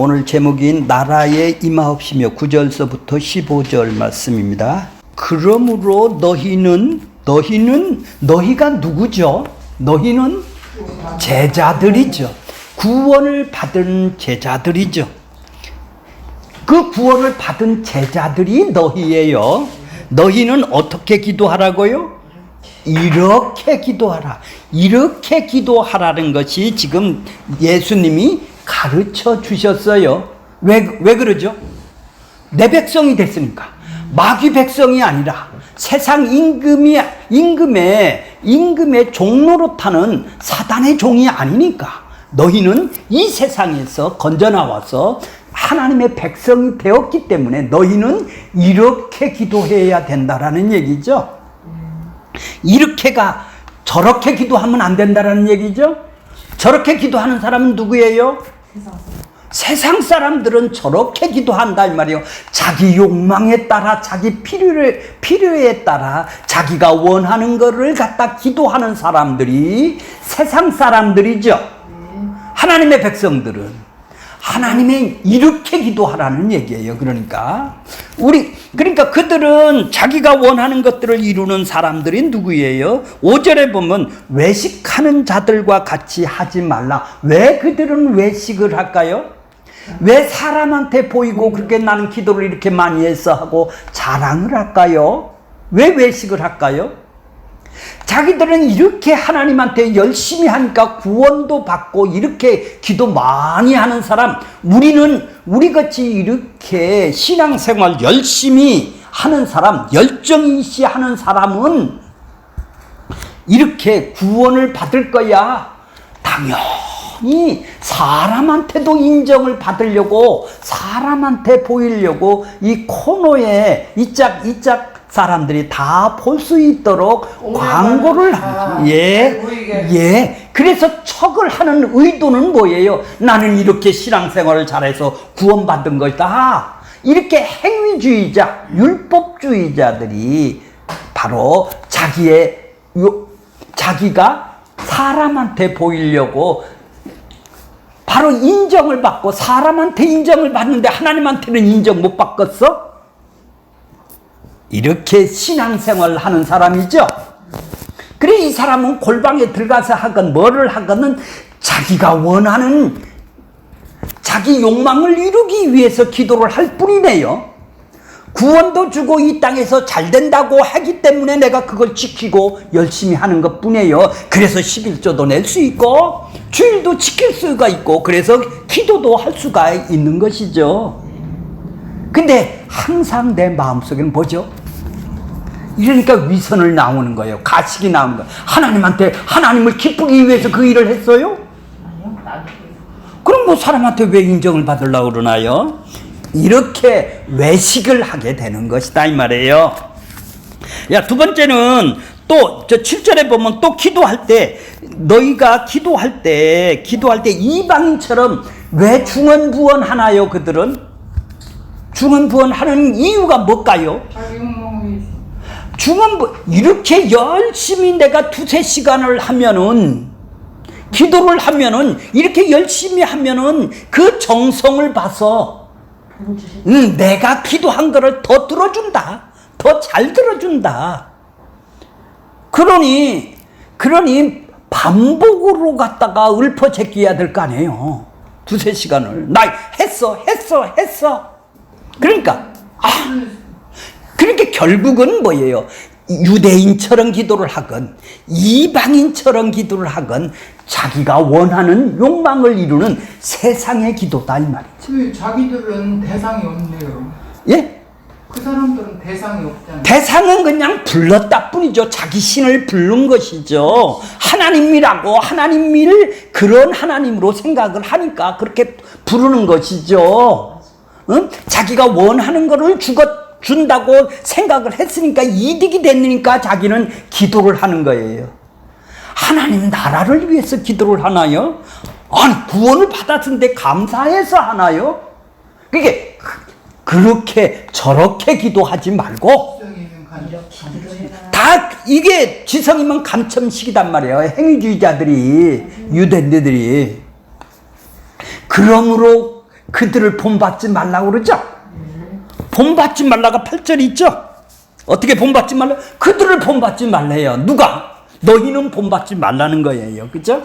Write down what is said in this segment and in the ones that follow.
오늘 제목인 나라에 임하옵시며 9절서부터 15절 말씀입니다. 그러므로 너희가 누구죠? 너희는 제자들이죠. 구원을 받은 제자들이죠. 그 구원을 받은 제자들이 너희예요. 너희는 어떻게 기도하라고요? 이렇게 기도하라. 이렇게 기도하라는 것이 지금 예수님이 가르쳐 주셨어요. 왜 그러죠? 내 백성이 됐으니까. 마귀 백성이 아니라 세상 임금의 종로로 타는 사단의 종이 아니니까. 너희는 이 세상에서 건져 나와서 하나님의 백성이 되었기 때문에 너희는 이렇게 기도해야 된다라는 얘기죠. 이렇게가 저렇게 기도하면 안 된다라는 얘기죠. 저렇게 기도하는 사람은 누구예요? 세상 사람들은 저렇게 기도한다 이 말이에요. 자기 욕망에 따라, 자기 필요에 따라 자기가 원하는 거를 갖다 기도하는 사람들이 세상 사람들이죠. 하나님의 백성들은 하나님의 이렇게 기도하라는 얘기예요. 그러니까 그들은 자기가 원하는 것들을 이루는 사람들이 누구예요? 5절에 보면 외식하는 자들과 같이 하지 말라. 왜 그들은 외식을 할까요? 왜 사람한테 보이고 그렇게 나는 기도를 이렇게 많이 해서 하고 자랑을 할까요? 왜 외식을 할까요? 자기들은 이렇게 하나님한테 열심히 하니까 구원도 받고 이렇게 기도 많이 하는 사람, 우리같이 이렇게 신앙생활 열심히 하는 사람, 열정이시 하는 사람은 이렇게 구원을 받을 거야. 당연히 사람한테도 인정을 받으려고, 사람한테 보이려고 이 코너에 이짝 사람들이 다 볼 수 있도록 광고를 그래서 척을 하는 의도는 뭐예요? 나는 이렇게 신앙생활을 잘해서 구원받은 것이다. 이렇게 행위주의자, 율법주의자들이 바로 자기가 사람한테 보이려고 바로 인정을 받고, 사람한테 인정을 받는데 하나님한테는 인정 못 받겠어? 이렇게 신앙생활을 하는 사람이죠. 그래 이 사람은 골방에 들어가서 하건 뭐를 하건은 자기가 원하는 자기 욕망을 이루기 위해서 기도를 할 뿐이네요. 구원도 주고 이 땅에서 잘 된다고 하기 때문에 내가 그걸 지키고 열심히 하는 것 뿐이에요. 그래서 11조도 낼 수 있고 주일도 지킬 수가 있고 그래서 기도도 할 수가 있는 것이죠. 근데 항상 내 마음속에는 뭐죠? 이러니까 위선을 나오는 거예요. 가식이 나오는 거예요. 하나님을 기쁘기 위해서 그 일을 했어요? 그럼 사람한테 왜 인정을 받으려고 그러나요? 이렇게 외식을 하게 되는 것이다 이 말이에요. 두 번째는 또 7절에 보면 또 기도할 때 너희가 기도할 때 이방인처럼 왜 중언부언 하나요? 그들은 중언부언 하는 이유가 뭘까요? 이렇게 열심히 내가 2-3시간을 하면은, 기도를 하면은, 이렇게 열심히 하면은 그 정성을 봐서 내가 기도한 거를 더 들어준다. 더 잘 들어준다. 그러니 반복으로 갖다가 읊어제껴야 될 거 아니에요. 2-3시간을. 나 했어. 그러니까 결국은 뭐예요? 유대인처럼 기도를 하건 이방인처럼 기도를 하건 자기가 원하는 욕망을 이루는 세상의 기도다 이 말이죠. 자기들은 대상이 없네요. 예? 그 사람들은 대상이 없잖아요. 대상은 그냥 불렀다 뿐이죠. 자기 신을 부른 것이죠. 하나님이라고 하나님을 그런 하나님으로 생각을 하니까 그렇게 부르는 것이죠. 응? 자기가 원하는 거를 준다고 생각을 했으니까 이득이 됐으니까 자기는 기도를 하는 거예요. 하나님 나라를 위해서 기도를 하나요? 아니 구원을 받았는데 감사해서 하나요? 그게 그렇게 저렇게 기도하지 말고 다 이게 지성이면 감첨식이단 말이에요. 행위주의자들이, 유대인들이. 그러므로 그들을 본받지 말라고 그러죠. 본받지 말라가 8절이 있죠. 어떻게 본받지 말라? 그들을 본받지 말래요. 누가? 너희는 본받지 말라는 거예요. 그죠?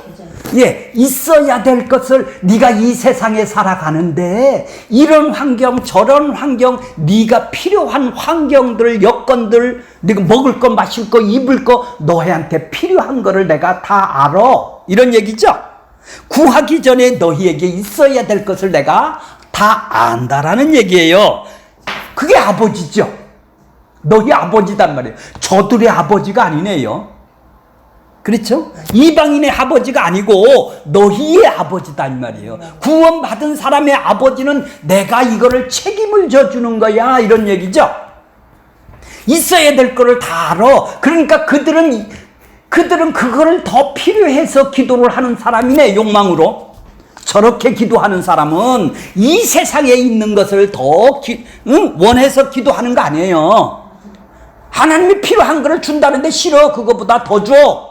예, 있어야 될 것을 네가 이 세상에 살아가는데 이런 환경 저런 환경 네가 필요한 환경들 여건들 네가 먹을 거 마실 거 입을 거 너희한테 필요한 거를 내가 다 알아. 이런 얘기죠. 구하기 전에 너희에게 있어야 될 것을 내가 다 안다라는 얘기예요. 그게 아버지죠. 너희 아버지단 말이에요. 저들의 아버지가 아니네요. 그렇죠? 이방인의 아버지가 아니고 너희의 아버지다 이 말이에요. 구원받은 사람의 아버지는 내가 이거를 책임을 져주는 거야 이런 얘기죠. 있어야 될 거를 다 알아. 그러니까 그들은 그거를 더 필요해서 기도를 하는 사람이네. 욕망으로 저렇게 기도하는 사람은 이 세상에 있는 것을 더 원해서 기도하는 거 아니에요. 하나님이 필요한 거를 준다는데 싫어. 그거보다 더 줘.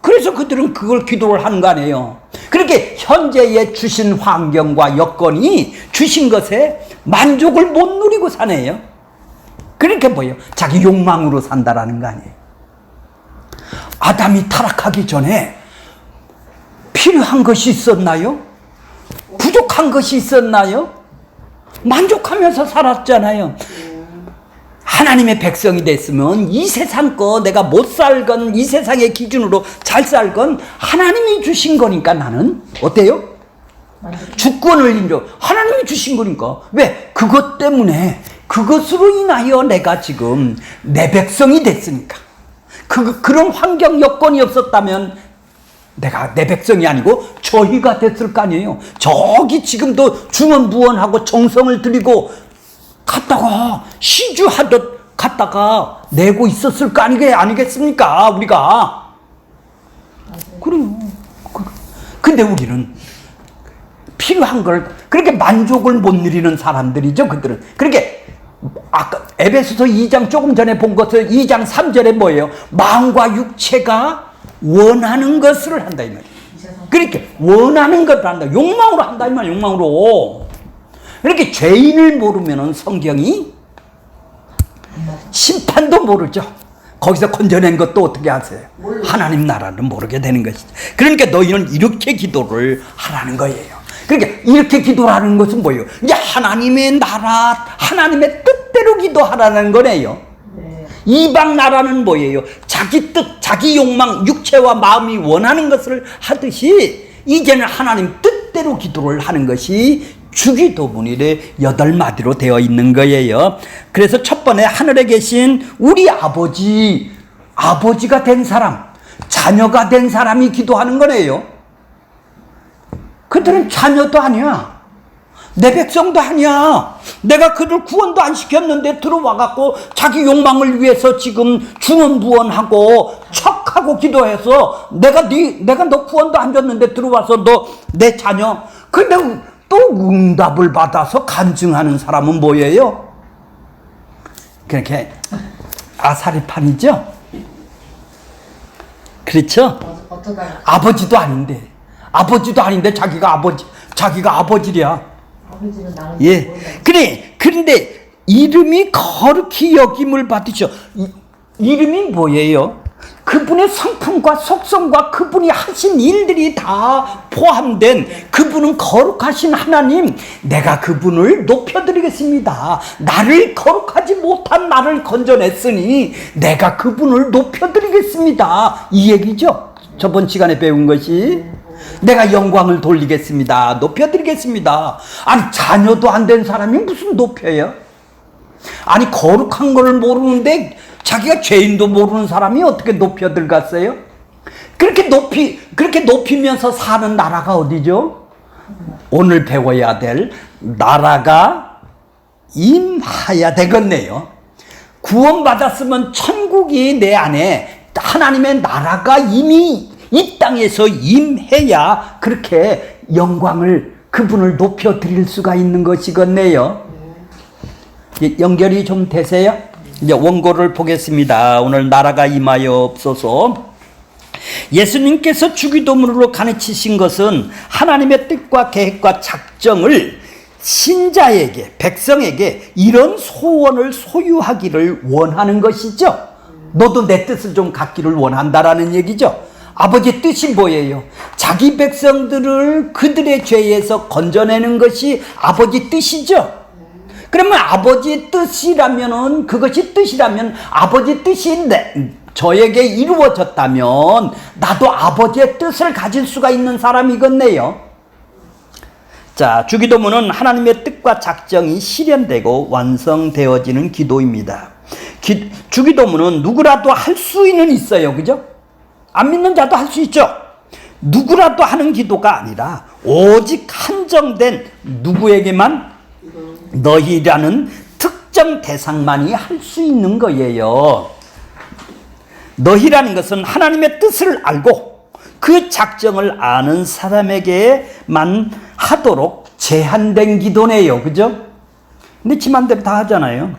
그래서 그들은 그걸 기도를 하는 거 아니에요. 그렇게 현재의 주신 환경과 여건이 주신 것에 만족을 못 누리고 사네요. 그렇게 뭐예요? 자기 욕망으로 산다라는 거 아니에요. 아담이 타락하기 전에 필요한 것이 있었나요? 부족한 것이 있었나요? 만족하면서 살았잖아요. 하나님의 백성이 됐으면 이 세상 거 내가 못 살건 이 세상의 기준으로 잘 살건 하나님이 주신 거니까 나는 어때요? 주권을 인정. 하나님이 주신 거니까. 왜? 그것 때문에 그것으로 인하여 내가 지금 내 백성이 됐으니까. 그런 환경 여건이 없었다면 내가 내 백성이 아니고 저희가 됐을 거 아니에요. 저기 지금도 중언부언하고 정성을 들이고 갔다가 시주하듯 갔다가 내고 있었을 거 아니겠습니까? 우리가. 그래요. 근데 우리는 필요한 걸 그렇게 만족을 못 누리는 사람들이죠. 그들은. 그렇게 아까 에베소서 2장 조금 전에 본 것을 2장 3절에 뭐예요? 마음과 육체가 원하는 것을 한다 이 말이에요. 그렇게 원하는 것을 한다. 욕망으로 한다 이 말이에요. 욕망으로. 이렇게 죄인을 모르면은 성경이 심판도 모르죠. 거기서 건져낸 것도 어떻게 하세요? 하나님 나라를 모르게 되는 것이죠. 그러니까 너희는 이렇게 기도를 하라는 거예요. 그러니까 이렇게 기도하는 것은 뭐예요? 이제 하나님의 나라, 하나님의 뜻대로 기도하라는 거네요. 이방 나라는 뭐예요? 자기 뜻, 자기 욕망, 육체와 마음이 원하는 것을 하듯이 이제는 하나님 뜻대로 기도를 하는 것이 주기도문일의 8마디로 되어 있는 거예요. 그래서 첫 번째 하늘에 계신 우리 아버지가 된 사람, 자녀가 된 사람이 기도하는 거네요. 그들은 자녀도 아니야. 내 백성도 아니야. 내가 그들 구원도 안 시켰는데 들어와갖고 자기 욕망을 위해서 지금 중언부언하고 척하고 기도해서 내가 너 구원도 안 줬는데 들어와서 너 내 자녀. 근데 또 응답을 받아서 간증하는 사람은 뭐예요? 그렇게 아사리판이죠? 그렇죠? 아버지도 아닌데 자기가 아버지랴. 예. 그런데 이름이 거룩히 여김을 받으셔. 이름이 뭐예요? 그분의 성품과 속성과 그분이 하신 일들이 다 포함된 그분은 거룩하신 하나님. 내가 그분을 높여드리겠습니다. 나를 거룩하지 못한 나를 건져냈으니 내가 그분을 높여드리겠습니다. 이 얘기죠. 저번 시간에 배운 것이. 내가 영광을 돌리겠습니다. 높여드리겠습니다. 아니 자녀도 안 된 사람이 무슨 높여요? 아니 거룩한 걸 모르는데 자기가 죄인도 모르는 사람이 어떻게 높여들겠어요? 그렇게 높이면서 사는 나라가 어디죠? 오늘 배워야 될 나라가 임하야 되겠네요. 구원받았으면 천국이 내 안에 하나님의 나라가 이미 이 땅에서 임해야 그렇게 영광을 그분을 높여드릴 수가 있는 것이겠네요. 연결이 좀 되세요? 이제 원고를 보겠습니다. 오늘 나라가 임하여 없어서 예수님께서 주기도문으로 가르치신 것은 하나님의 뜻과 계획과 작정을 신자에게, 백성에게 이런 소원을 소유하기를 원하는 것이죠. 너도 내 뜻을 좀 갖기를 원한다라는 얘기죠. 아버지 뜻이 뭐예요? 자기 백성들을 그들의 죄에서 건져내는 것이 아버지 뜻이죠. 그러면 아버지 뜻이라면은, 그것이 뜻이라면 아버지 뜻이 저에게 이루어졌다면 나도 아버지의 뜻을 가질 수가 있는 사람이겠네요. 자, 주기도문은 하나님의 뜻과 작정이 실현되고 완성되어지는 기도입니다. 주기도문은 누구라도 할 수는 있어요. 그죠? 안 믿는 자도 할 수 있죠. 누구라도 하는 기도가 아니라 오직 한정된 누구에게만, 너희라는 특정 대상만이 할 수 있는 거예요. 너희라는 것은 하나님의 뜻을 알고 그 작정을 아는 사람에게만 하도록 제한된 기도네요. 그죠? 근데 지 맘대로 다 하잖아요.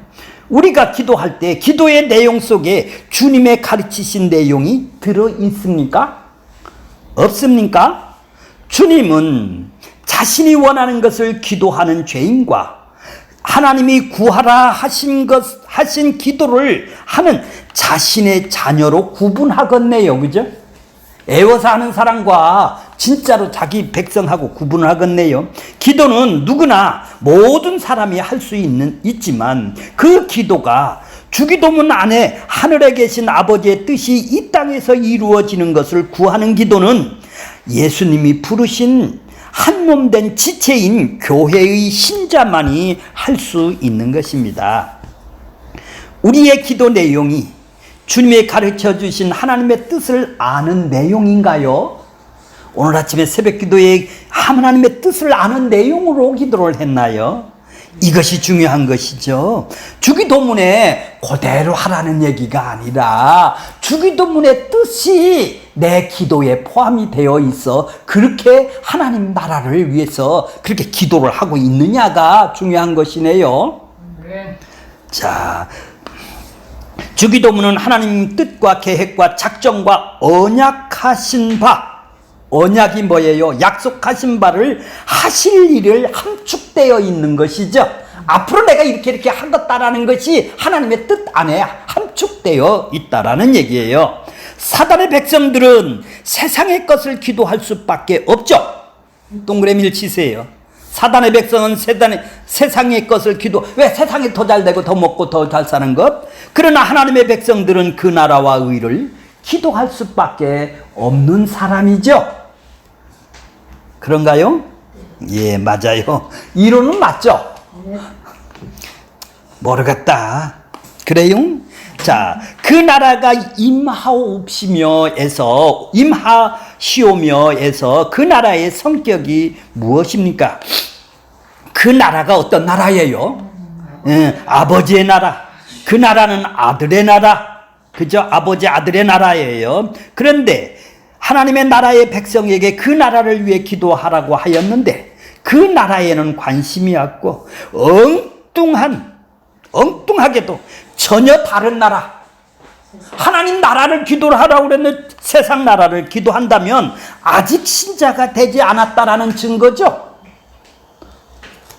우리가 기도할 때 기도의 내용 속에 주님의 가르치신 내용이 들어 있습니까? 없습니까? 주님은 자신이 원하는 것을 기도하는 죄인과 하나님이 구하라 하신 기도를 하는 자신의 자녀로 구분하겠네요. 그죠? 애워서 하는 사람과 진짜로 자기 백성하고 구분을 하겠네요. 기도는 누구나 모든 사람이 할 수 있지만 그 기도가 주기도문 안에 하늘에 계신 아버지의 뜻이 이 땅에서 이루어지는 것을 구하는 기도는 예수님이 부르신 한몸된 지체인 교회의 신자만이 할 수 있는 것입니다. 우리의 기도 내용이 주님이 가르쳐 주신 하나님의 뜻을 아는 내용인가요? 오늘 아침에 새벽 기도에 하나님의 뜻을 아는 내용으로 기도를 했나요? 이것이 중요한 것이죠. 주기도문에 그대로 하라는 얘기가 아니라 주기도문의 뜻이 내 기도에 포함이 되어 있어 그렇게 하나님 나라를 위해서 그렇게 기도를 하고 있느냐가 중요한 것이네요. 네. 자, 주기도문은 하나님 뜻과 계획과 작정과 언약하신 바, 언약이 뭐예요? 약속하신 바를 하실 일을 함축되어 있는 것이죠. 앞으로 내가 이렇게 하겠다라는 것이 하나님의 뜻 안에 함축되어 있다라는 얘기예요. 사단의 백성들은 세상의 것을 기도할 수밖에 없죠. 동그라미를 치세요. 사단의 백성은 세상의 것을 왜 세상이 더 잘 되고 더 먹고 더 잘 사는 것? 그러나 하나님의 백성들은 그 나라와 의를 기도할 수밖에 없는 사람이죠. 그런가요? 예, 맞아요. 이론은 맞죠? 모르겠다. 그래요? 자, 그 나라가 임하시오며에서 그 나라의 성격이 무엇입니까? 그 나라가 어떤 나라예요? 아버지의 나라. 그 나라는 아들의 나라. 그죠? 아버지 아들의 나라예요. 그런데 하나님의 나라의 백성에게 그 나라를 위해 기도하라고 하였는데 그 나라에는 관심이 없고 엉뚱하게도 전혀 다른 나라, 하나님 나라를 기도를 하라고 그랬는데 세상 나라를 기도한다면 아직 신자가 되지 않았다라는 증거죠.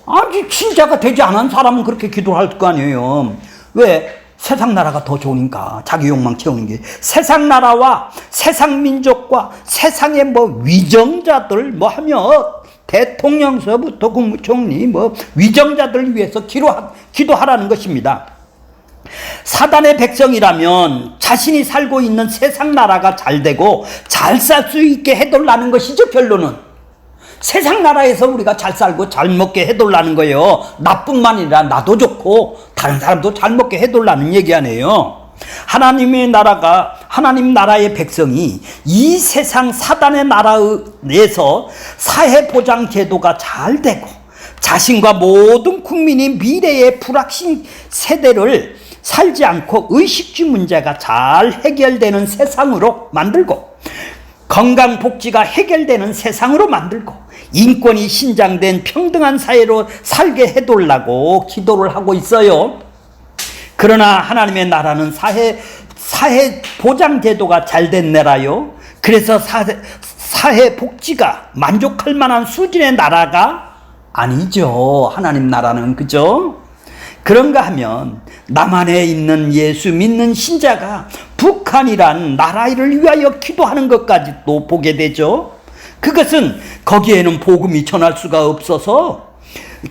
아직 신자가 되지 않은 사람은 그렇게 기도할 거 아니에요. 왜? 세상 나라가 더 좋으니까. 자기 욕망 채우는 게. 세상 나라와 세상 민족과 세상의 위정자들 하며 대통령서부터 국무총리 위정자들을 위해서 기도하라는 것입니다. 사단의 백성이라면 자신이 살고 있는 세상 나라가 잘 되고 잘 살 수 있게 해달라는 것이죠. 결론은 세상 나라에서 우리가 잘 살고 잘 먹게 해달라는 거예요. 나뿐만 아니라 나도 좋고 다른 사람도 잘 먹게 해달라는 얘기 아니에요. 하나님 나라의 백성이 이 세상 사단의 나라에서 사회보장 제도가 잘 되고 자신과 모든 국민이 미래의 불확신 세대를 살지 않고 의식주 문제가 잘 해결되는 세상으로 만들고 건강복지가 해결되는 세상으로 만들고 인권이 신장된 평등한 사회로 살게 해달라고 기도를 하고 있어요. 그러나 하나님의 나라는 사회 보장 제도가 잘 된 나라요. 그래서 사회 복지가 만족할 만한 수준의 나라가 아니죠. 하나님 나라는. 그죠? 그런가 하면 남한에 있는 예수 믿는 신자가 북한이란 나라를 위하여 기도하는 것까지 또 보게 되죠. 그것은 거기에는 복음이 전할 수가 없어서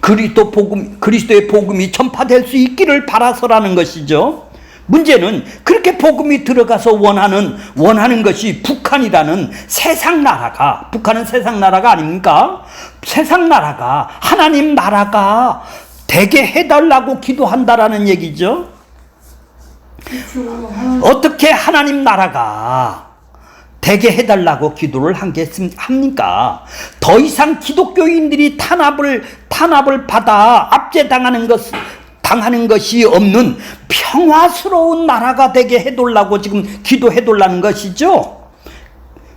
그리스도의 복음이 전파될 수 있기를 바라서라는 것이죠. 문제는 그렇게 복음이 들어가서 원하는 것이 북한이라는 세상 나라가, 북한은 세상 나라가 아닙니까? 세상 나라가, 하나님 나라가 되게 해달라고 기도한다라는 얘기죠. 어떻게 하나님 나라가 되게 해달라고 기도를 합니까? 더 이상 기독교인들이 탄압을 받아 압제당하는 것이 없는 평화스러운 나라가 되게 해달라고 지금 기도해달라는 것이죠.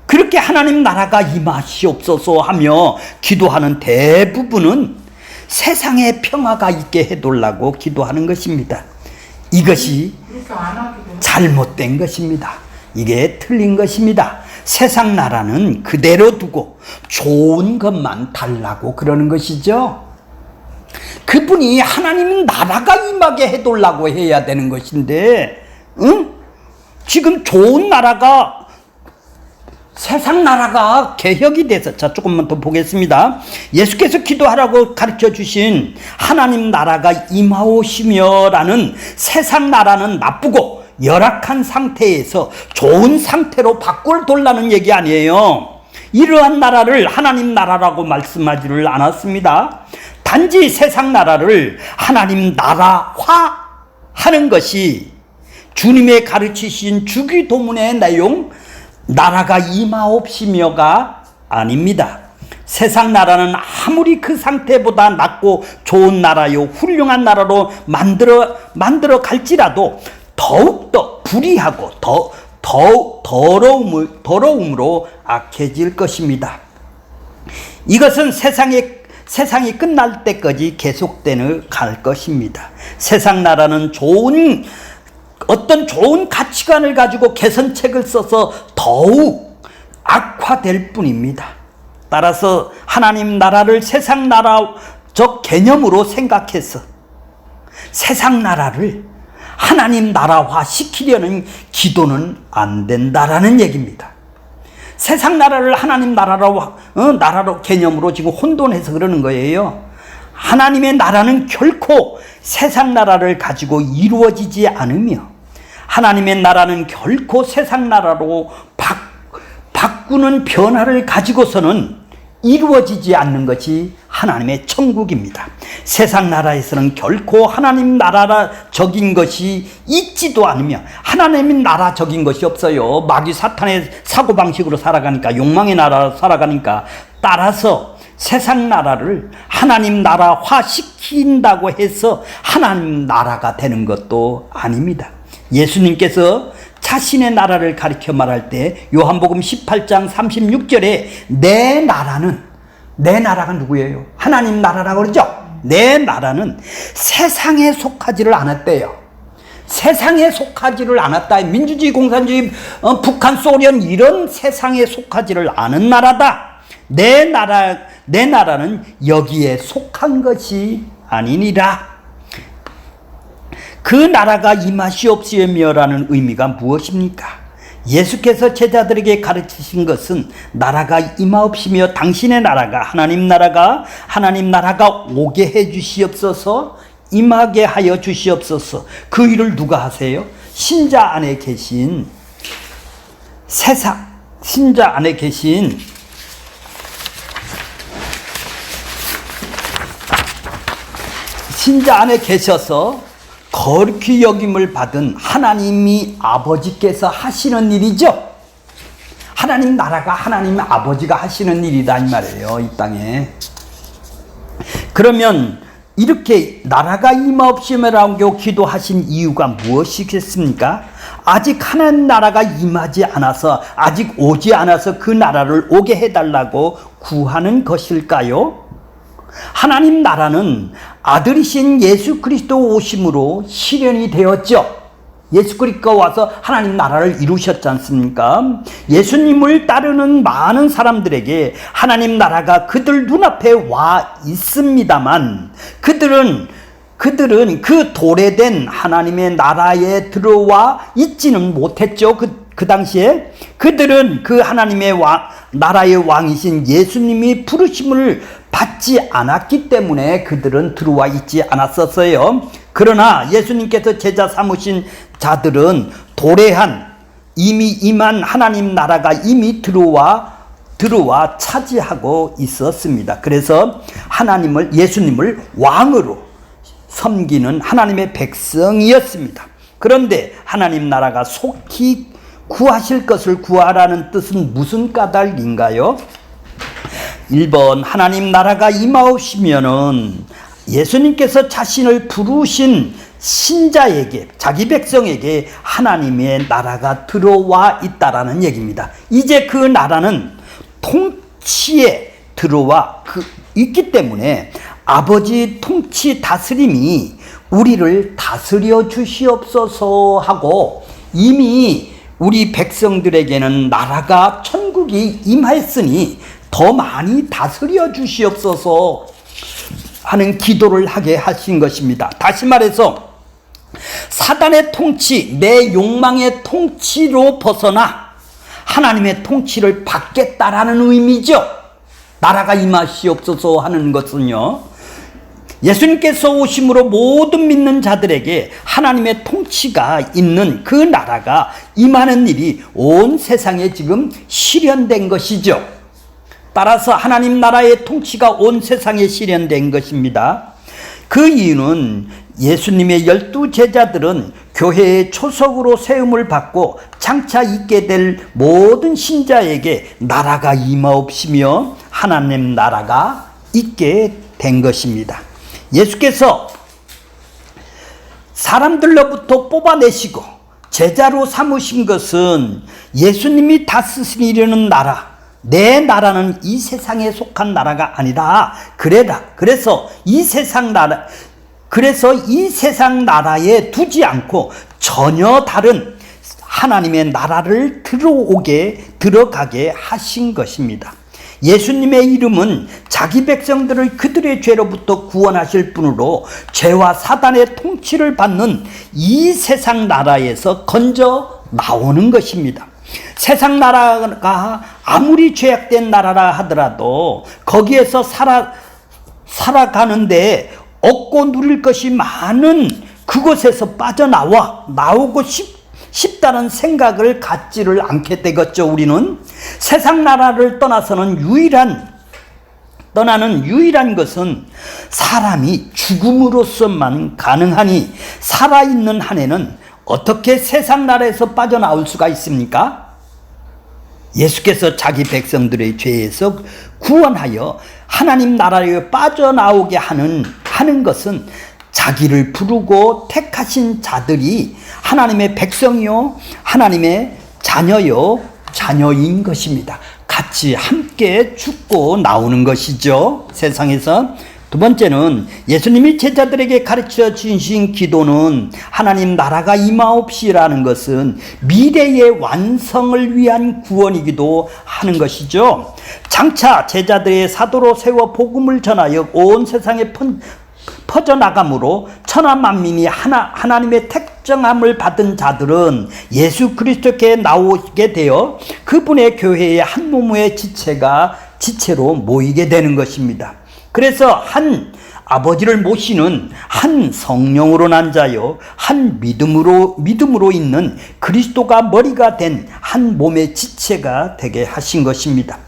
그렇게 하나님 나라가 임하시옵소서 하며 기도하는 대부분은 세상에 평화가 있게 해달라고 기도하는 것입니다. 이것이 잘못된 것입니다. 이게 틀린 것입니다. 세상 나라는 그대로 두고 좋은 것만 달라고 그러는 것이죠. 그분이 하나님 나라가 임하게 해달라고 해야 되는 것인데, 지금 좋은 나라가, 세상 나라가 개혁이 돼서, 자, 조금만 더 보겠습니다. 예수께서 기도하라고 가르쳐 주신 하나님 나라가 임하오시며 라는 세상 나라는 나쁘고 열악한 상태에서 좋은 상태로 바꿀 얘기 아니에요. 이러한 나라를 하나님 나라라고 말씀하지를 않았습니다. 단지 세상 나라를 하나님 나라화 하는 것이 주님의 가르치신 주기도문의 내용, 나라가 임하옵시며가 아닙니다. 세상 나라는 아무리 그 상태보다 낫고 좋은 나라요, 훌륭한 나라로 만들어 갈지라도 더욱더 불의하고 더러움으로 악해질 것입니다. 이것은 세상이 끝날 때까지 계속되는 갈 것입니다. 세상 나라는 어떤 좋은 가치관을 가지고 개선책을 써서 더욱 악화될 뿐입니다. 따라서 하나님 나라를 세상 나라적 개념으로 생각해서 세상 나라를 하나님 나라화 시키려는 기도는 안 된다라는 얘기입니다. 세상 나라를 하나님 나라로 개념으로 지금 혼돈해서 그러는 거예요. 하나님의 나라는 결코 세상 나라를 가지고 이루어지지 않으며, 하나님의 나라는 결코 세상 나라로 바꾸는 변화를 가지고서는 이루어지지 않는 것이 하나님의 천국입니다. 세상 나라에서는 결코 하나님 나라적인 것이 있지도 않으며 하나님의 나라적인 것이 없어요. 마귀 사탄의 사고방식으로 살아가니까, 욕망의 나라로 살아가니까, 따라서 세상 나라를 하나님 나라화 시킨다고 해서 하나님 나라가 되는 것도 아닙니다. 예수님께서 자신의 나라를 가리켜 말할 때 요한복음 18장 36절에 내 나라가 누구예요? 하나님 나라라고 그러죠? 내 나라는 세상에 속하지를 않았대요. 세상에 속하지를 않았다. 민주주의, 공산주의, 북한, 소련 이런 세상에 속하지를 않은 나라다. 내 나라는 여기에 속한 것이 아니니라. 그 나라가 임하시옵시며라는 의미가 무엇입니까? 예수께서 제자들에게 가르치신 것은 나라가 임하옵시며 당신의 나라가 하나님 나라가 오게 해 주시옵소서, 임하게 하여 주시옵소서. 그 일을 누가 하세요? 신자 안에 계신 신자 안에 계셔서 거룩히 여김을 받은 하나님이 아버지께서 하시는 일이죠. 하나님 나라가 하나님 아버지가 하시는 일이다 이 말이에요, 이 땅에. 그러면 이렇게 나라가 임하옵시며라고 기도하신 이유가 무엇이겠습니까? 아직 하나님 나라가 임하지 않아서, 아직 오지 않아서 그 나라를 오게 해달라고 구하는 것일까요? 하나님 나라는 아들이신 예수 그리스도 오심으로 실현이 되었죠. 예수 그리스도가 와서 하나님 나라를 이루셨지 않습니까? 예수님을 따르는 많은 사람들에게 하나님 나라가 그들 눈앞에 와 있습니다만 그들은 그 도래된 하나님의 나라에 들어와 있지는 못했죠. 그 당시에 그들은 그 하나님의 나라의 왕이신 예수님이 부르심을 받지 않았기 때문에 그들은 들어와 있지 않았었어요. 그러나 예수님께서 제자 삼으신 자들은 도래한 이미 임한 하나님 나라가 이미 들어와 차지하고 있었습니다. 그래서 예수님을 왕으로 섬기는 하나님의 백성이었습니다. 그런데 하나님 나라가 속히 구하실 것을 구하라는 뜻은 무슨 까닭인가요? 1번 하나님 나라가 임하오시면은 예수님께서 자신을 부르신 신자에게 자기 백성에게 하나님의 나라가 들어와 있다라는 얘기입니다. 이제 그 나라는 통치에 들어와 있기 때문에 아버지 통치 다스림이 우리를 다스려 주시옵소서 하고 이미 우리 백성들에게는 나라가 천국이 임하였으니 더 많이 다스려 주시옵소서 하는 기도를 하게 하신 것입니다. 다시 말해서 사단의 통치, 내 욕망의 통치로 벗어나 하나님의 통치를 받겠다라는 의미죠. 나라가 임하시옵소서 하는 것은요. 예수님께서 오심으로 모든 믿는 자들에게 하나님의 통치가 있는 그 나라가 임하는 일이 온 세상에 지금 실현된 것이죠. 따라서 하나님 나라의 통치가 온 세상에 실현된 것입니다. 그 이유는 예수님의 12 제자들은 교회의 초석으로 세움을 받고 장차 있게 될 모든 신자에게 나라가 임하옵시며 하나님 나라가 있게 된 것입니다. 예수께서 사람들로부터 뽑아내시고 제자로 삼으신 것은 예수님이 다스리려는 나라, 내 나라는 이 세상에 속한 나라가 아니다. 그래서 이 세상 나라에 두지 않고 전혀 다른 하나님의 나라를 들어가게 하신 것입니다. 예수님의 이름은 자기 백성들을 그들의 죄로부터 구원하실 분으로 죄와 사단의 통치를 받는 이 세상 나라에서 건져 나오는 것입니다. 세상 나라가 아무리 죄악된 나라라 하더라도 거기에서 살아가는데 얻고 누릴 것이 많은 그곳에서 나오고 싶다는 생각을 갖지를 않게 되겠죠. 우리는 세상 나라를 떠나는 유일한 것은 사람이 죽음으로서만 가능하니 살아있는 한에는 어떻게 세상 나라에서 빠져나올 수가 있습니까? 예수께서 자기 백성들의 죄에서 구원하여 하나님 나라에 빠져나오게 하는 것은 자기를 부르고 택하신 자들이 하나님의 백성이요 하나님의 자녀인 것입니다. 같이 함께 죽고 나오는 것이죠. 세상에서. 두 번째는 예수님이 제자들에게 가르쳐 주신 기도는 하나님 나라가 임하옵시라는 것은 미래의 완성을 위한 구원이기도 하는 것이죠. 장차 제자들의 사도로 세워 복음을 전하여 온 세상에 퍼져나감으로 천하만민이 하나님의 택정함을 받은 자들은 예수 그리스도께 나오게 되어 그분의 교회의 한 몸의 지체로 모이게 되는 것입니다. 그래서 한 아버지를 모시는 한 성령으로 난 자요 한 믿음으로 있는 그리스도가 머리가 된 한 몸의 지체가 되게 하신 것입니다.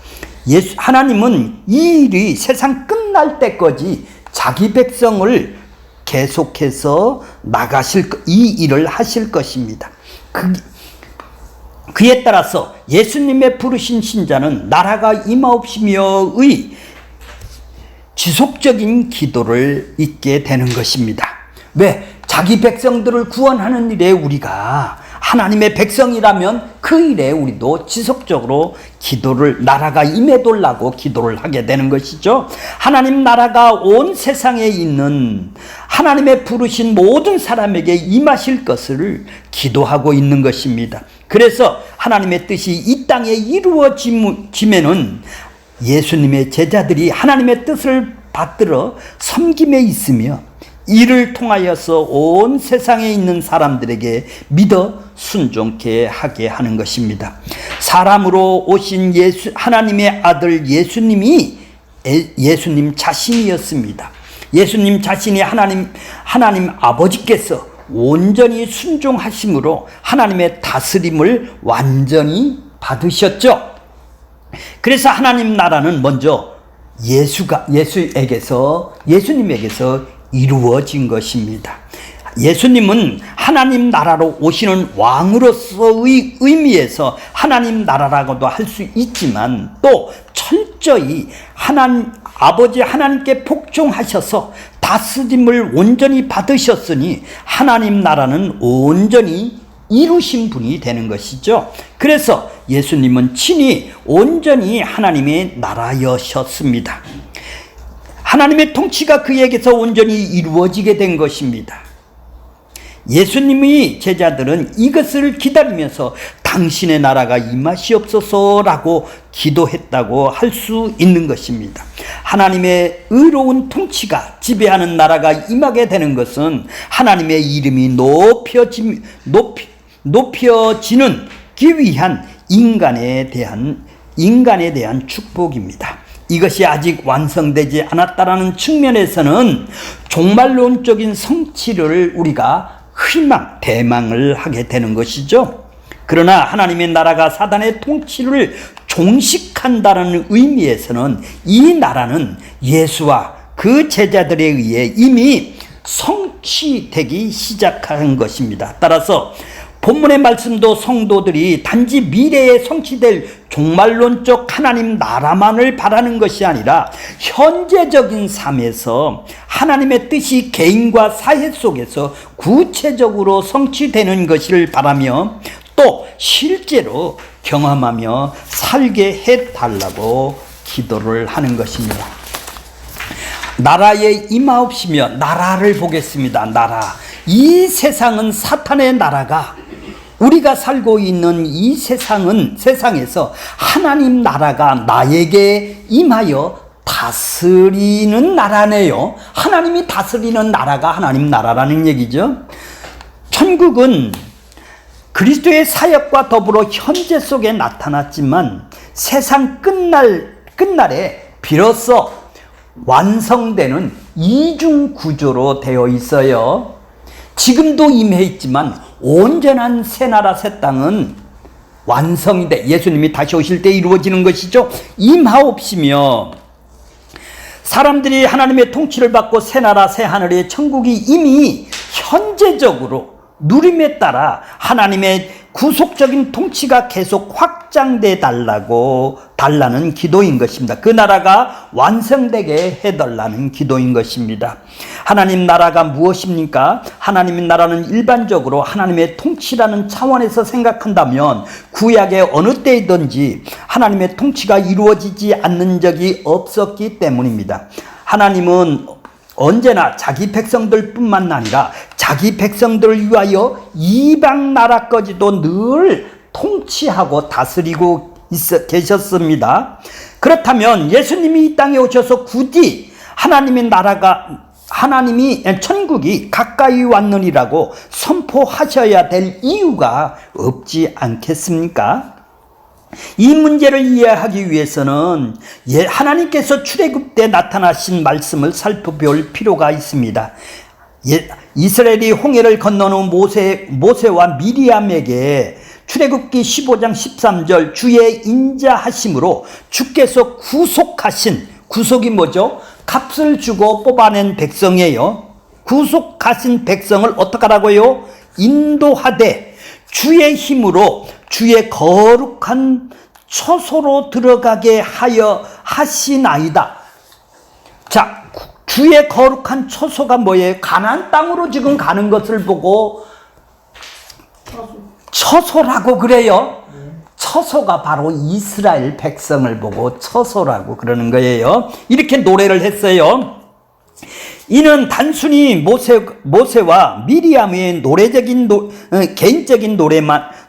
하나님은 이 일이 세상 끝날 때까지 자기 백성을 계속해서 이 일을 하실 것입니다. 그에 따라서 예수님의 부르신 신자는 나라가 임하옵시며의 지속적인 기도를 있게 되는 것입니다. 왜? 자기 백성들을 구원하는 일에 우리가 하나님의 백성이라면 그 일에 우리도 지속적으로 기도를, 나라가 임해달라고 기도를 하게 되는 것이죠. 하나님 나라가 온 세상에 있는 하나님의 부르신 모든 사람에게 임하실 것을 기도하고 있는 것입니다. 그래서 하나님의 뜻이 이 땅에 이루어지면은 예수님의 제자들이 하나님의 뜻을 받들어 섬김에 있으며 이를 통하여서 온 세상에 있는 사람들에게 믿어 순종케 하게 하는 것입니다. 사람으로 오신 하나님의 아들 예수님이 예수님 자신이었습니다. 예수님 자신이 하나님 아버지께서 온전히 순종하심으로 하나님의 다스림을 완전히 받으셨죠. 그래서 하나님 나라는 먼저 예수님에게서 이루어진 것입니다. 예수님은 하나님 나라로 오시는 왕으로서의 의미에서 하나님 나라라고도 할 수 있지만 또 철저히 아버지 하나님께 복종하셔서 다스림을 온전히 받으셨으니 하나님 나라는 온전히 이루신 분이 되는 것이죠. 그래서 예수님은 친히 온전히 하나님의 나라여셨습니다. 하나님의 통치가 그에게서 온전히 이루어지게 된 것입니다. 예수님의 제자들은 이것을 기다리면서 당신의 나라가 임하시옵소서라고 기도했다고 할 수 있는 것입니다. 하나님의 의로운 통치가 지배하는 나라가 임하게 되는 것은 하나님의 이름이 높여지는 기 위한 인간에 대한 축복입니다. 이것이 아직 완성되지 않았다라는 측면에서는 종말론적인 성취를 우리가 대망을 하게 되는 것이죠. 그러나 하나님의 나라가 사단의 통치를 종식한다는 의미에서는 이 나라는 예수와 그 제자들에 의해 이미 성취되기 시작한 것입니다. 따라서 본문의 말씀도 성도들이 단지 미래에 성취될 종말론적 하나님 나라만을 바라는 것이 아니라 현재적인 삶에서 하나님의 뜻이 개인과 사회 속에서 구체적으로 성취되는 것을 바라며 또 실제로 경험하며 살게 해달라고 기도를 하는 것입니다. 나라에 임하옵시며 나라를 보겠습니다. 나라. 이 세상은 사탄의 나라가 우리가 살고 있는 이 세상에서 하나님 나라가 나에게 임하여 다스리는 나라네요. 하나님이 다스리는 나라가 하나님 나라라는 얘기죠. 천국은 그리스도의 사역과 더불어 현재 속에 나타났지만 세상 끝날에 비로소 완성되는 이중 구조로 되어 있어요. 지금도 임해 있지만 온전한 새나라 새 땅은 완성이 돼 예수님이 다시 오실 때 이루어지는 것이죠. 임하옵시며 사람들이 하나님의 통치를 받고 새나라 새하늘의 천국이 이미 현재적으로 누림에 따라 하나님의 구속적인 통치가 계속 확장돼 달라는 기도인 것입니다. 그 나라가 완성되게 해달라는 기도인 것입니다. 하나님 나라가 무엇입니까? 하나님의 나라는 일반적으로 하나님의 통치라는 차원에서 생각한다면 구약의 어느 때이든지 하나님의 통치가 이루어지지 않는 적이 없었기 때문입니다. 하나님은 언제나 자기 백성들뿐만 아니라 자기 백성들을 위하여 이방 나라까지도 늘 통치하고 다스리고 계셨습니다. 그렇다면 예수님이 이 땅에 오셔서 굳이 하나님의 천국이 가까이 왔느니라고 선포하셔야 될 이유가 없지 않겠습니까? 이 문제를 이해하기 위해서는 하나님께서 출애굽 때 나타나신 말씀을 살펴볼 필요가 있습니다. 이스라엘이 홍해를 건너는 모세와 미리암에게 출애굽기 15장 13절 주의 인자하심으로 주께서 구속이 뭐죠? 값을 주고 뽑아낸 백성이에요. 구속하신 백성을 어떻게 하라고요? 인도하되 주의 힘으로 주의 거룩한 처소로 들어가게 하여 하시나이다. 자, 주의 거룩한 처소가 뭐예요? 가나안 땅으로 지금 가는 것을 보고 처소라고 그래요. 처소가 바로 이스라엘 백성을 보고 처소라고 그러는 거예요. 이렇게 노래를 했어요. 이는 단순히 모세와 미리암의 개인적인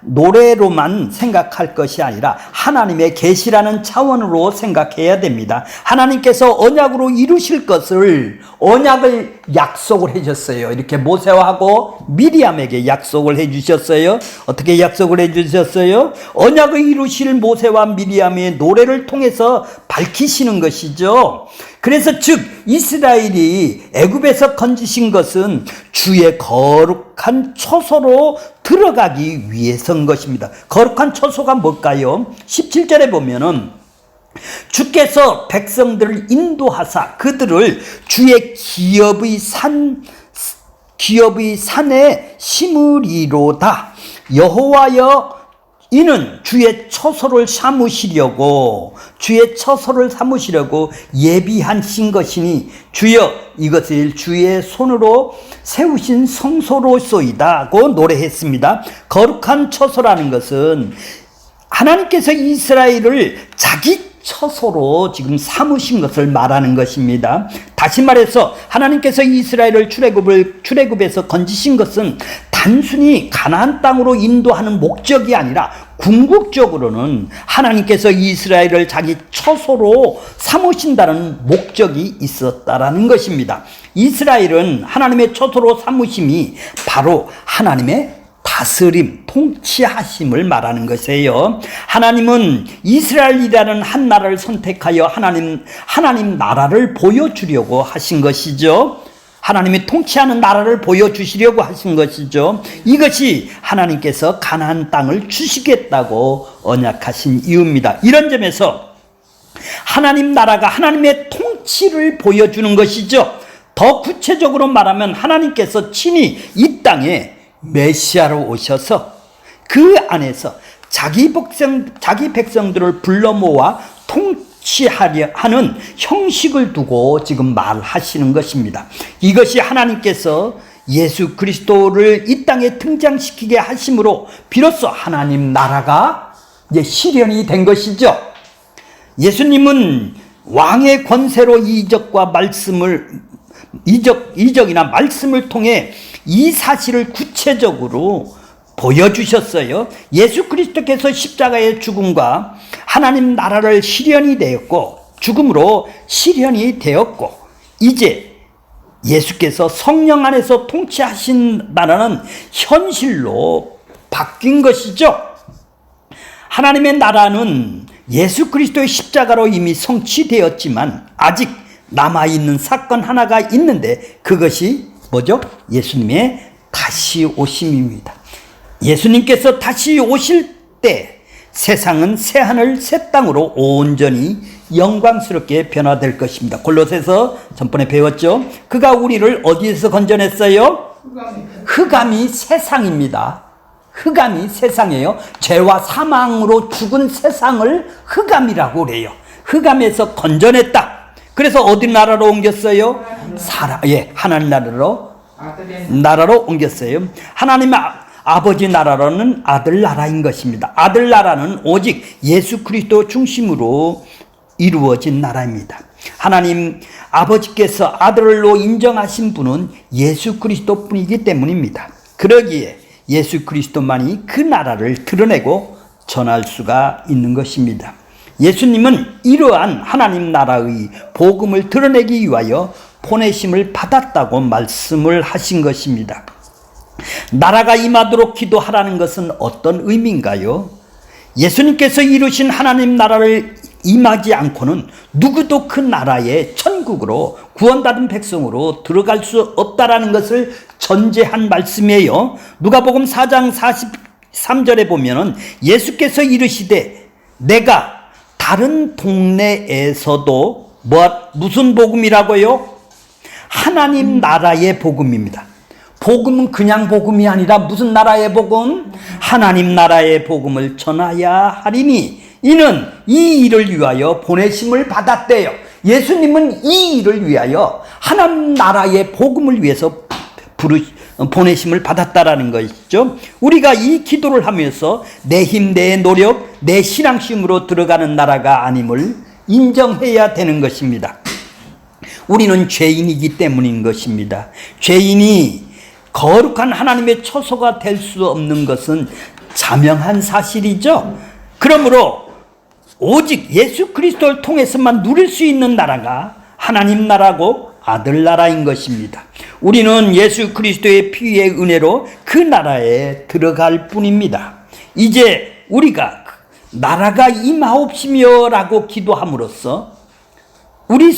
노래로만 생각할 것이 아니라 하나님의 계시라는 차원으로 생각해야 됩니다. 하나님께서 언약으로 이루실 것을 언약을 약속을 해주셨어요. 이렇게 모세하고 미리암에게 약속을 해주셨어요. 어떻게 약속을 해주셨어요? 언약을 이루실 모세와 미리암의 노래를 통해서 밝히시는 것이죠. 그래서 즉 이스라엘이 애굽에서 건지신 것은 주의 거룩한 처소로 들어가기 위해서인 것입니다. 거룩한 처소가 뭘까요? 17절에 보면은 주께서 백성들을 인도하사 그들을 주의 기업의 산에 심으리로다. 여호와여 이는 주의 처소를 삼으시려고 예비하신 것이니 주여 이것을 주의 손으로 세우신 성소로소이다고 노래했습니다. 거룩한 처소라는 것은 하나님께서 이스라엘을 자기 처소로 지금 삼으신 것을 말하는 것입니다. 다시 말해서 하나님께서 이스라엘을 출애굽에서 건지신 것은 단순히 가나안 땅으로 인도하는 목적이 아니라 궁극적으로는 하나님께서 이스라엘을 자기 처소로 삼으신다는 목적이 있었다라는 것입니다. 이스라엘은 하나님의 처소로 삼으심이 바로 하나님의 다스림, 통치하심을 말하는 것이에요. 하나님은 이스라엘이라는 한 나라를 선택하여 하나님 나라를 보여주려고 하신 것이죠. 하나님이 통치하는 나라를 보여주시려고 하신 것이죠. 이것이 하나님께서 가나안 땅을 주시겠다고 언약하신 이유입니다. 이런 점에서 하나님 나라가 하나님의 통치를 보여주는 것이죠. 더 구체적으로 말하면 하나님께서 친히 이 땅에 메시아로 오셔서 그 안에서 자기 백성들을 불러 모아 통치하려 하는 형식을 두고 지금 말하시는 것입니다. 이것이 하나님께서 예수 그리스도를 이 땅에 등장시키게 하심으로 비로소 하나님 나라가 이제 실현이 된 것이죠. 예수님은 왕의 권세로 이적이나 말씀을 통해 이 사실을 구체적으로 보여주셨어요. 예수 그리스도께서 십자가의 죽음과 하나님 나라를 실현이 되었고 죽음으로 실현이 되었고 이제 예수께서 성령 안에서 통치하신 나라는 현실로 바뀐 것이죠. 하나님의 나라는 예수 그리스도의 십자가로 이미 성취되었지만 아직 남아있는 사건 하나가 있는데 그것이 뭐죠? 예수님의 다시 오심입니다. 예수님께서 다시 오실 때 세상은 새하늘 새 땅으로 온전히 영광스럽게 변화될 것입니다. 골로새서 전번에 배웠죠? 그가 우리를 어디에서 건져냈어요? 흑암이 세상입니다. 흑암이 세상이에요. 죄와 사망으로 죽은 세상을 흑암이라고 그래요. 흑암에서 건져냈다. 그래서 어디 나라로 옮겼어요? 하나님 나라로 옮겼어요. 하나님 아버지 나라로는 아들 나라인 것입니다. 아들 나라는 오직 예수 그리스도 중심으로 이루어진 나라입니다. 하나님 아버지께서 아들로 인정하신 분은 예수 그리스도 뿐이기 때문입니다. 그러기에 예수 그리스도만이 그 나라를 드러내고 전할 수가 있는 것입니다. 예수님은 이러한 하나님 나라의 복음을 드러내기 위하여 보내심을 받았다고 말씀을 하신 것입니다. 나라가 임하도록 기도하라는 것은 어떤 의미인가요? 예수님께서 이루신 하나님 나라를 임하지 않고는 누구도 그 나라의 천국으로 구원받은 백성으로 들어갈 수 없다라는 것을 전제한 말씀이에요. 누가복음 4장 43절에 보면은 예수께서 이르시되 내가 다른 동네에서도 무슨 복음이라고요? 하나님 나라의 복음입니다. 복음은 그냥 복음이 아니라 무슨 나라의 복음? 하나님 나라의 복음을 전하야 하리니 이는 이 일을 위하여 보내심을 받았대요. 예수님은 이 일을 위하여 하나님 나라의 복음을 위해서 보내심을 받았다라는 것이죠. 우리가 이 기도를 하면서 내 힘, 내 노력, 내 신앙심으로 들어가는 나라가 아님을 인정해야 되는 것입니다. 우리는 죄인이기 때문인 것입니다. 죄인이 거룩한 하나님의 처소가 될 수 없는 것은 자명한 사실이죠. 그러므로 오직 예수 그리스도를 통해서만 누릴 수 있는 나라가 하나님 나라고 아들 나라인 것입니다. 우리는 예수 그리스도의 피의 은혜로 그 나라에 들어갈 뿐입니다. 이제 우리가 나라가 임하옵시며라고 기도함으로써 우리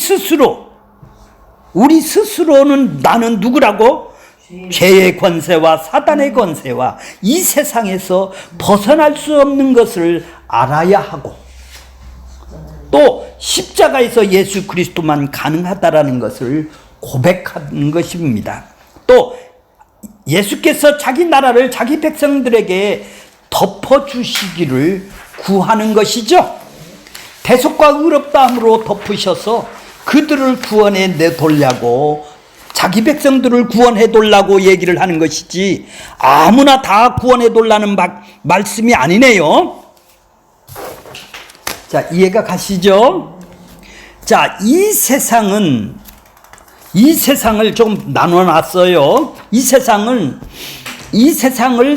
스스로는 나는 누구라고? 죄의 권세와 사단의 권세와 이 세상에서 벗어날 수 없는 것을 알아야 하고, 또 십자가에서 예수 그리스도만 가능하다라는 것을 고백하는 것입니다. 또 예수께서 자기 나라를 자기 백성들에게 덮어주시기를 구하는 것이죠. 대속과 의롭다함으로 덮으셔서 그들을 구원해 내돌라고, 자기 백성들을 구원해 돌라고 얘기를 하는 것이지 아무나 다 구원해 돌라는 말씀이 아니네요. 자, 이해가 가시죠? 자, 이 세상을 좀 나눠놨어요. 이 세상을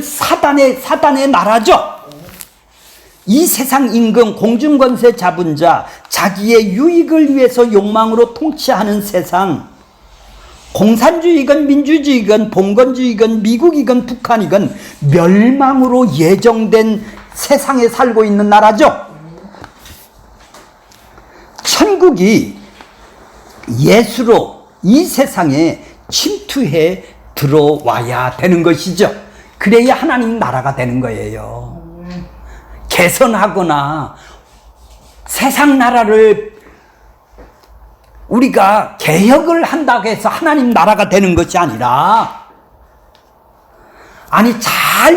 사단의 나라죠. 이 세상 임금, 공중권세 잡은 자, 자기의 유익을 위해서 욕망으로 통치하는 세상, 공산주의건 민주주의건 봉건주의건 미국이건 북한이건 멸망으로 예정된 세상에 살고 있는 나라죠. 천국이 예수로 이 세상에 침투해 들어와야 되는 것이죠. 그래야 하나님 나라가 되는 거예요. 개선하거나 세상 나라를 우리가 개혁을 한다고 해서 하나님 나라가 되는 것이 아니라,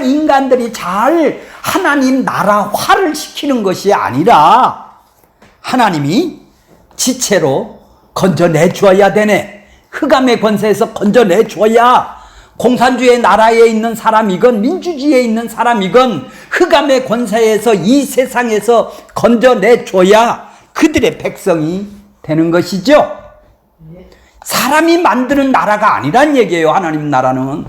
인간들이 잘 하나님 나라화를 시키는 것이 아니라 하나님이 지체로 건져내 주어야 되네. 흑암의 권세에서 건져내 주어야, 공산주의 나라에 있는 사람이건 민주주의에 있는 사람이건 흑암의 권세에서 이 세상에서 건져내 줘야 그들의 백성이 되는 것이죠. 사람이 만드는 나라가 아니란 얘기예요, 하나님 나라는.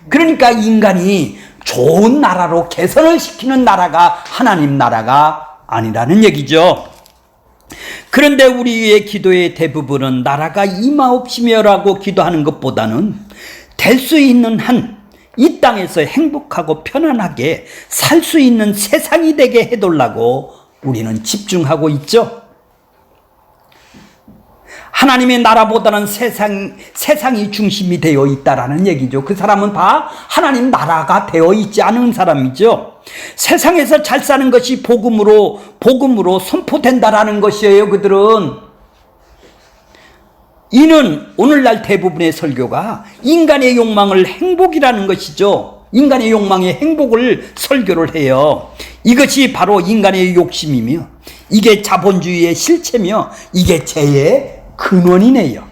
그러니까 인간이 좋은 나라로 개선을 시키는 나라가 하나님 나라가 아니라는 얘기죠. 그런데 우리의 기도의 대부분은 나라가 임하옵시며라고 기도하는 것보다는 될 수 있는 한 이 땅에서 행복하고 편안하게 살 수 있는 세상이 되게 해달라고 우리는 집중하고 있죠. 하나님의 나라보다는 세상이 중심이 되어 있다라는 얘기죠. 그 사람은 다 하나님 나라가 되어 있지 않은 사람이죠. 세상에서 잘 사는 것이 복음으로 선포된다라는 것이에요, 그들은. 이는 오늘날 대부분의 설교가 인간의 욕망을 행복이라는 것이죠. 인간의 욕망의 행복을 설교를 해요. 이것이 바로 인간의 욕심이며, 이게 자본주의의 실체며, 이게 죄의 근원이네요.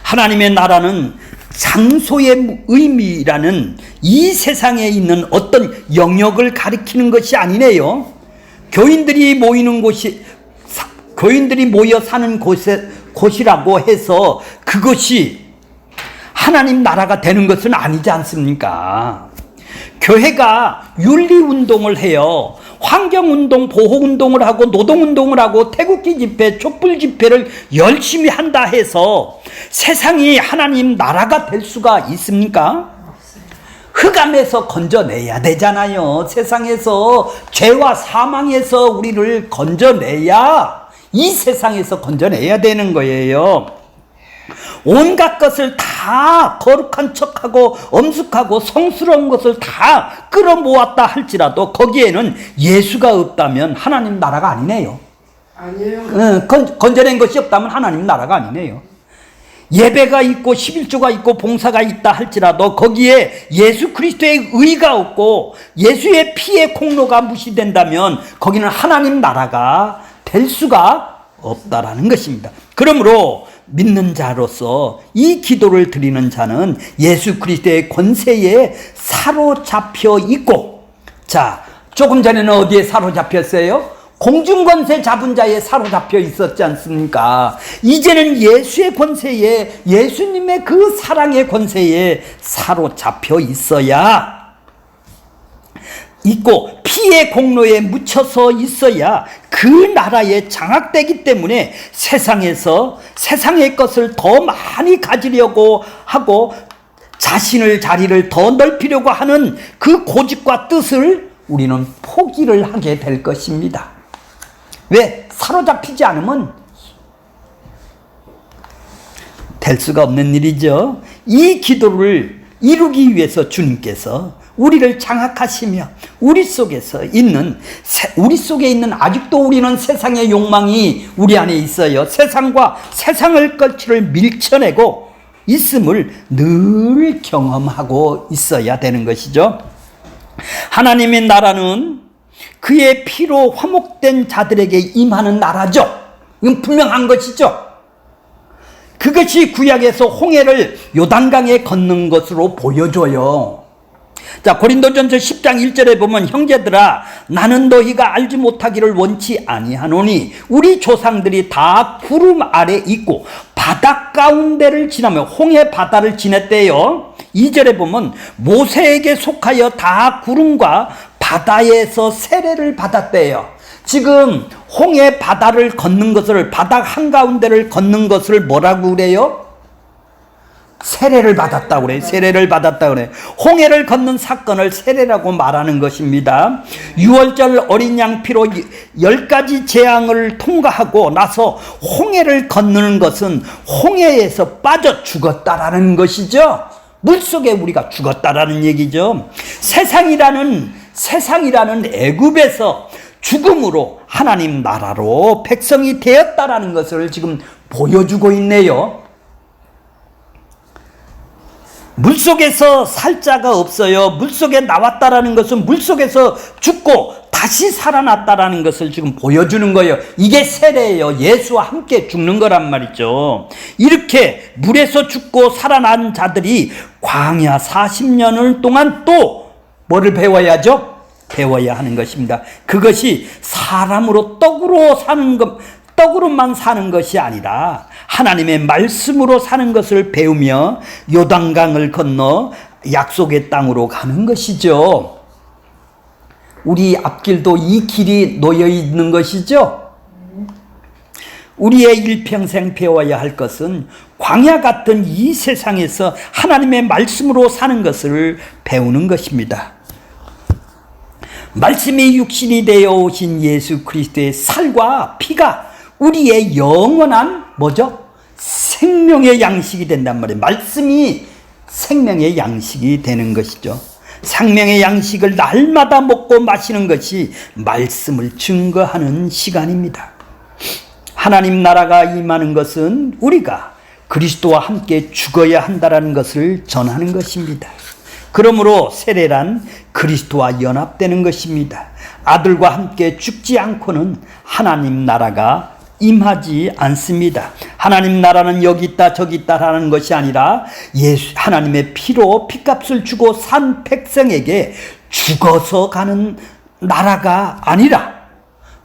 하나님의 나라는 장소의 의미라는 이 세상에 있는 어떤 영역을 가리키는 것이 아니네요. 교인들이 모여 사는 곳이라고 해서 그것이 하나님 나라가 되는 것은 아니지 않습니까? 교회가 윤리운동을 해요. 환경운동, 보호운동을 하고 노동운동을 하고 태극기 집회, 촛불 집회를 열심히 한다 해서 세상이 하나님 나라가 될 수가 있습니까? 흑암에서 건져내야 되잖아요. 세상에서 죄와 사망에서 우리를 건져내야 이 세상에서 건져내야 되는 거예요. 온갖 것을 다 거룩한 척하고 엄숙하고 성스러운 것을 다 끌어모았다 할지라도 거기에는 예수가 없다면 하나님 나라가 아니네요. 아니에요. 건져낸 것이 없다면 하나님 나라가 아니네요. 예배가 있고 11조가 있고 봉사가 있다 할지라도 거기에 예수 그리스도의 의가 없고 예수의 피의 공로가 무시된다면 거기는 하나님 나라가 될 수가 없다라는 것입니다. 그러므로 믿는 자로서 이 기도를 드리는 자는 예수 그리스도의 권세에 사로잡혀 있고, 자, 조금 전에는 어디에 사로잡혔어요? 공중권세 잡은 자에 사로잡혀 있었지 않습니까? 이제는 예수의 권세에, 예수님의 그 사랑의 권세에 사로잡혀 있어야 있고, 피의 공로에 묻혀서 있어야 그 나라에 장악되기 때문에 세상의 것을 더 많이 가지려고 하고 자리를 더 넓히려고 하는 그 고집과 뜻을 우리는 포기를 하게 될 것입니다. 왜? 사로잡히지 않으면 될 수가 없는 일이죠. 이 기도를 이루기 위해서 주님께서 우리를 장악하시며 우리 속에 있는 아직도 우리는 세상의 욕망이 우리 안에 있어요. 세상과 세상의 것을 밀쳐내고 있음을 늘 경험하고 있어야 되는 것이죠. 하나님의 나라는 그의 피로 화목된 자들에게 임하는 나라죠. 이건 분명한 것이죠. 그것이 구약에서 홍해를 요단강에 걷는 것으로 보여줘요. 자, 고린도전서 10장 1절에 보면, 형제들아, 나는 너희가 알지 못하기를 원치 아니하노니 우리 조상들이 다 구름 아래 있고 바다 가운데를 지나며 홍해 바다를 지냈대요. 2절에 보면 모세에게 속하여 다 구름과 바다에서 세례를 받았대요. 지금 홍해 바다를 걷는 것을, 바다 한가운데를 걷는 것을 뭐라고 그래요? 세례를 받았다고 그래요. 세례를 받았다고 그래요. 홍해를 걷는 사건을 세례라고 말하는 것입니다. 6월절 어린 양 피로 10가지 재앙을 통과하고 나서 홍해를 걷는 것은 홍해에서 빠져 죽었다라는 것이죠. 물속에 우리가 죽었다라는 얘기죠. 세상이라는 애굽에서 죽음으로 하나님 나라로 백성이 되었다라는 것을 지금 보여주고 있네요. 물속에서 살 자가 없어요. 물속에 나왔다라는 것은 물속에서 죽고 다시 살아났다라는 것을 지금 보여주는 거예요. 이게 세례예요. 예수와 함께 죽는 거란 말이죠. 이렇게 물에서 죽고 살아난 자들이 광야 40년을 동안 또 뭐를 배워야죠? 배워야 하는 것입니다. 그것이 사람으로 떡으로만 사는 것이 아니라 하나님의 말씀으로 사는 것을 배우며 요단강을 건너 약속의 땅으로 가는 것이죠. 우리 앞길도 이 길이 놓여 있는 것이죠. 우리의 일평생 배워야 할 것은 광야 같은 이 세상에서 하나님의 말씀으로 사는 것을 배우는 것입니다. 말씀이 육신이 되어 오신 예수 그리스도의 살과 피가 우리의 영원한 뭐죠? 생명의 양식이 된단 말이에요. 말씀이 생명의 양식이 되는 것이죠. 생명의 양식을 날마다 먹고 마시는 것이 말씀을 증거하는 시간입니다. 하나님 나라가 임하는 것은 우리가 그리스도와 함께 죽어야 한다는 것을 전하는 것입니다. 그러므로 세례란 그리스도와 연합되는 것입니다. 아들과 함께 죽지 않고는 하나님 나라가 임하지 않습니다. 하나님 나라는 여기 있다 저기 있다라는 것이 아니라 하나님의 피로 피값을 주고 산 백성에게 죽어서 가는 나라가 아니라,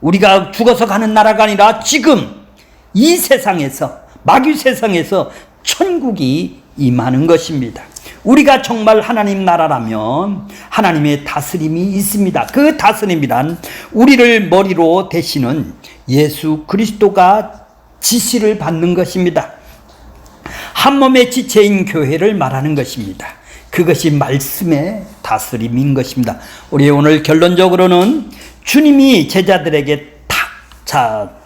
우리가 죽어서 가는 나라가 아니라 지금 이 세상에서, 마귀 세상에서 천국이 임하는 것입니다. 우리가 정말 하나님 나라라면 하나님의 다스림이 있습니다. 그 다스림이란 우리를 머리로 대시는 예수 그리스도가 지시를 받는 것입니다. 한 몸의 지체인 교회를 말하는 것입니다. 그것이 말씀의 다스림인 것입니다. 우리 오늘 결론적으로는 주님이 제자들에게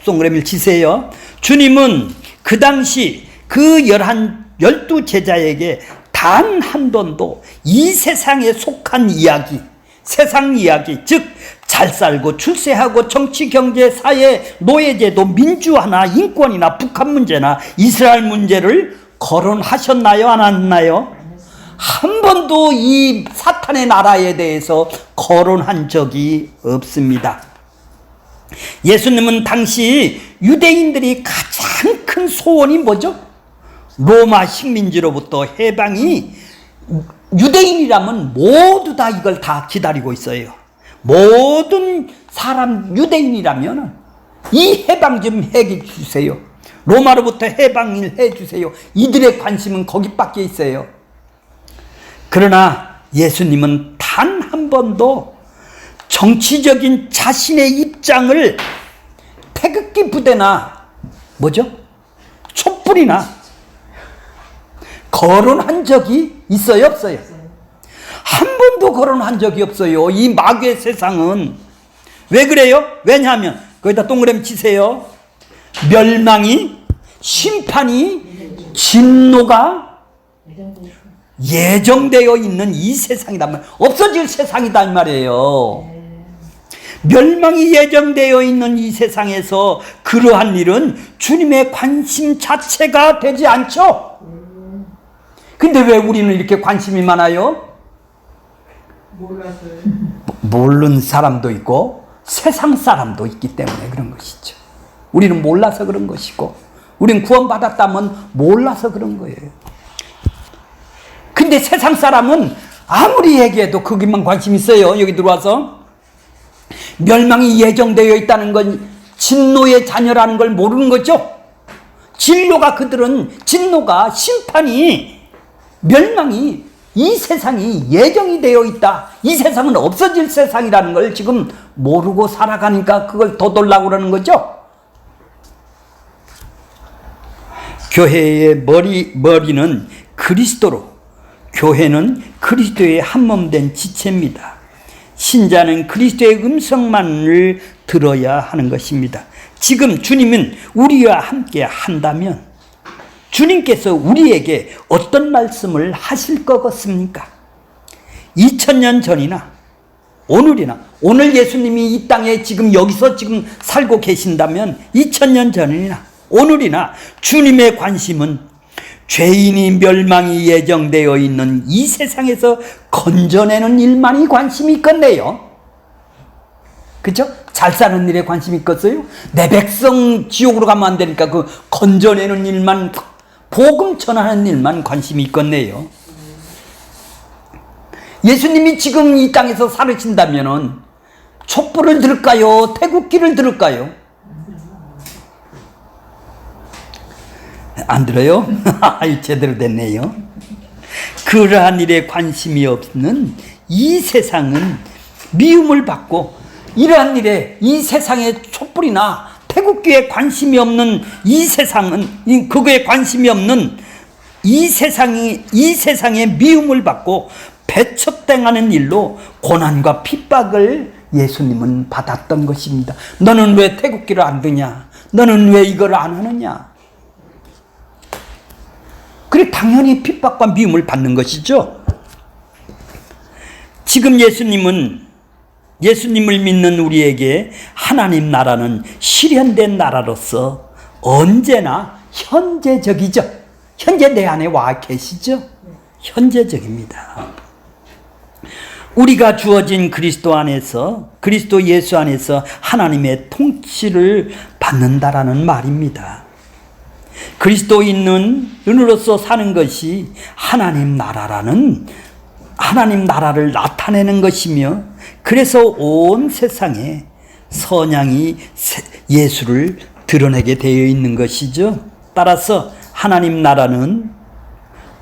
동그라미를 치세요. 주님은 그 당시 그 12 제자에게 단 한 번도 이 세상에 속한 이야기, 세상 이야기, 즉 잘 살고 출세하고 정치, 경제, 사회, 노예제도, 민주화나 인권이나 북한 문제나 이스라엘 문제를 거론하셨나요? 안 하셨나요? 한 번도 이 사탄의 나라에 대해서 거론한 적이 없습니다. 예수님은 당시 유대인들이 가장 큰 소원이 뭐죠? 로마 식민지로부터 해방이 유대인이라면 모두 다 이걸 다 기다리고 있어요. 모든 사람 유대인이라면 이 해방 좀 해 주세요. 로마로부터 해방을 해 주세요. 이들의 관심은 거기밖에 있어요. 그러나 예수님은 단 한 번도 정치적인 자신의 입장을 태극기 부대나 뭐죠? 촛불이나 거론한 적이 있어요, 없어요? 한 번도 거론한 적이 없어요. 이 마귀의 세상은. 왜 그래요? 왜냐하면 거기다 동그라미 치세요. 멸망이, 심판이, 진노가 예정되어 있는 이 세상이란 말이에요. 없어질 세상이다 이 말이에요. 멸망이 예정되어 있는 이 세상에서 그러한 일은 주님의 관심 자체가 되지 않죠. 근데 왜 우리는 이렇게 관심이 많아요? 몰라서요. 모르는 사람도 있고 세상 사람도 있기 때문에 그런 것이죠. 우리는 몰라서 그런 것이고 우리는 구원받았다면 몰라서 그런 거예요. 근데 세상 사람은 아무리 얘기해도 거기만 관심 있어요. 여기 들어와서 멸망이 예정되어 있다는 건 진노의 자녀라는 걸 모르는 거죠. 진노가 심판이 멸망이 이 세상이 예정이 되어 있다. 이 세상은 없어질 세상이라는 걸 지금 모르고 살아가니까 그걸 더 놀라고 그러는 거죠. 교회의 머리는 그리스도로, 교회는 그리스도의 한몸된 지체입니다. 신자는 그리스도의 음성만을 들어야 하는 것입니다. 지금 주님은 우리와 함께 한다면 주님께서 우리에게 어떤 말씀을 하실 것 같습니까? 2000년 전이나 오늘이나 오늘 예수님이 이 땅에 지금 여기서 지금 살고 계신다면 2000년 전이나 오늘이나 주님의 관심은 죄인이 멸망이 예정되어 있는 이 세상에서 건져내는 일만이 관심이 있겠네요. 그렇죠? 잘 사는 일에 관심이 있겠어요? 내 백성 지옥으로 가면 안 되니까 그 건져내는 일만, 복음 전하는 일만 관심이 있겠네요. 예수님이 지금 이 땅에서 살으신다면은 촛불을 들을까요? 태극기를 들을까요? 안 들어요? 제대로 됐네요. 그러한 일에 관심이 없는 이 세상은 미움을 받고, 이러한 일에 이 세상의 촛불이나 태극기에 관심이 없는 이 세상은, 그거에 관심이 없는 이 세상에 미움을 받고 배척당하는 일로 고난과 핍박을 예수님은 받았던 것입니다. 너는 왜 태극기를 안 드냐? 너는 왜 이걸 안 하느냐? 그래, 당연히 핍박과 미움을 받는 것이죠. 지금 예수님을 믿는 우리에게 하나님 나라는 실현된 나라로서 언제나 현재적이죠. 현재 내 안에 와 계시죠. 현재적입니다. 우리가 주어진 그리스도 예수 안에서 하나님의 통치를 받는다라는 말입니다. 그리스도인으로서 사는 것이 하나님 나라를 나타내는 것이며, 그래서 온 세상에 선양이 예수를 드러내게 되어 있는 것이죠. 따라서 하나님 나라는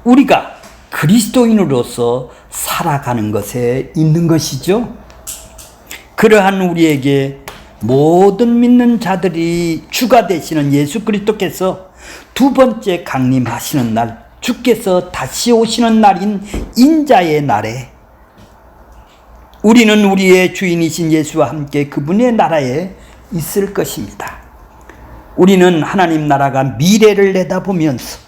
우리가 그리스도인으로서 살아가는 것에 있는 것이죠. 그러한 우리에게 모든 믿는 자들이 주가 되시는 예수 그리스도께서 두 번째 강림하시는 날, 주께서 다시 오시는 날인 인자의 날에 우리는 우리의 주인이신 예수와 함께 그분의 나라에 있을 것입니다. 우리는 하나님 나라가 미래를 내다보면서,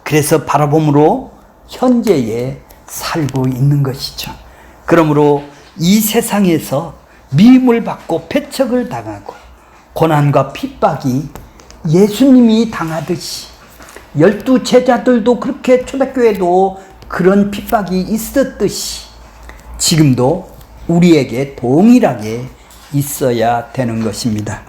그래서 바라봄으로 현재에 살고 있는 것이죠. 그러므로 이 세상에서 미움을 받고 배척을 당하고 고난과 핍박이 예수님이 당하듯이 12 제자들도 그렇게 초대교회도 그런 핍박이 있었듯이 지금도 우리에게 동일하게 있어야 되는 것입니다.